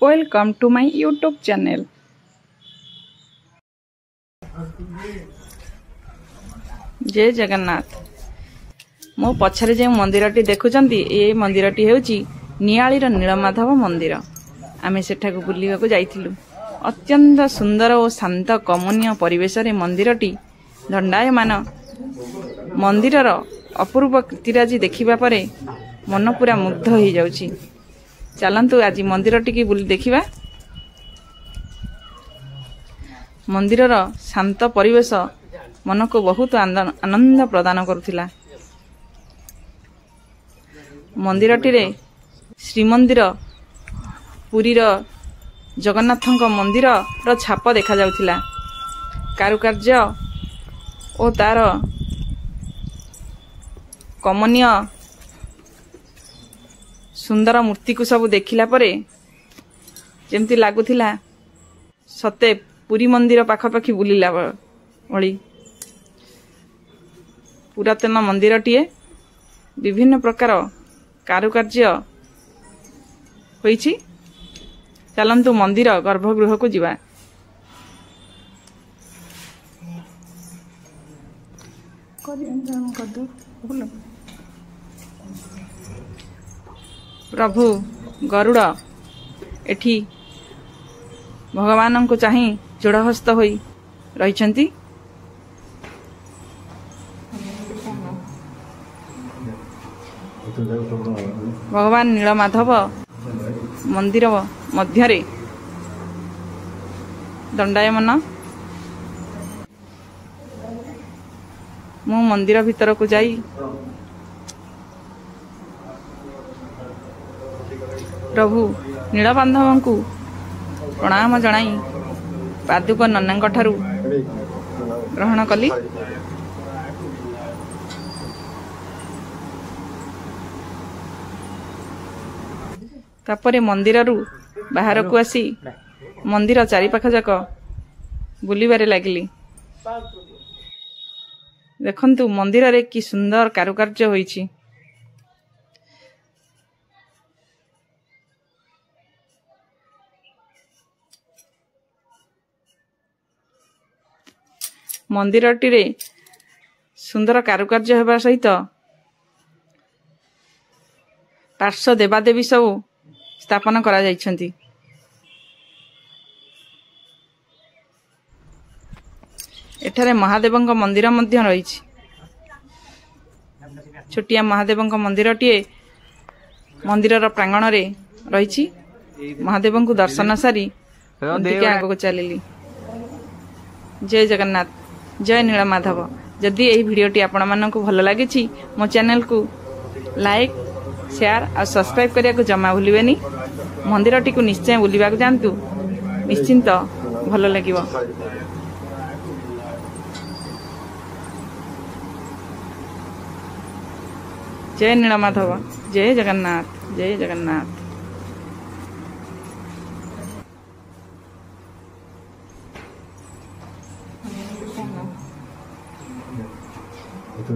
Welcome to my YouTube channel. जय जगन्नाथ। मो पछरे जे मंदिरटी देखुचंती ए मंदिरटी हेउची नियालीर नीलमाधव मंदिर। आमे सेठाकु बुलिबाकु जाइथिलु। अत्यंत सुंदर और शांत कमनीय परिवेश रे मंदिरटी दंडायमान। मंदिरर अपूर्व कृतिराजी देखिबा परे मन पूरा मुग्ध हो जाउची। चलंतु आज मंदिरटी की बुली देखिबा। मंदिरर शांत परिवेश मन को बहुत आनंद प्रदान करुथिला। मंदिरटी रे श्रीमंदिर पुरीर जगन्नाथଙ୍କ मंदिर रो छाप देखा जाउथिला। कारुकार्य ओ तार कमनीय सुंदर मूर्ति को सब देखिला परे जेमती लागुथिला सते पुरी मंदिर पाखापाखि बुलिला भली। पुरातन मंदिरटीए विभिन्न प्रकार कारुकार्य होईछि। चलंतु मंदिर गर्भगृह को जिबा। प्रभु गरुड़ एठी भगवान को चाही जोड़हस्त होई रहिछंती। भगवान नीलमाधव मंदिर मध्यरे दंडायमान। मु मंदिर भीतर को जाई प्रभु नीलमाधव को प्रणाम जणाई पादुक नन्ना ठारू ग्रहण कली। तापरे मंदिर बाहर को आसी मंदिर चारिपाख जाक बुलिबारे लागिली। देखंतु मंदिर रे कि सुंदर कारुकार्य होईछि। मंदिरटी रे सुंदर कारुकार्य हेबा सहित पार्श्व देवादेवी सब स्थापन करा जाइछंती। एठारे महादेवंक मंदिर मध्य रहिछि। छोटिया महादेवंक मंदिरटीए मंदिरर प्रांगण रे रहिछि। महादेवंकु दर्शन सारी टिके आगो चलिली। जय जगन्नाथ, जय नीलमाधव। जदि एही भिडियोटी आपण माननकु भल लागिछि मो चैनल को लाइक शेयर और सब्सक्राइब करिया को जमा भूलिबेनी। मंदिरटी को निश्चय बुलिबा को जानतु, निश्चिंत भल लागिवो। जय नीलमाधव, जय जगन्नाथ, जय जगन्नाथ। Itu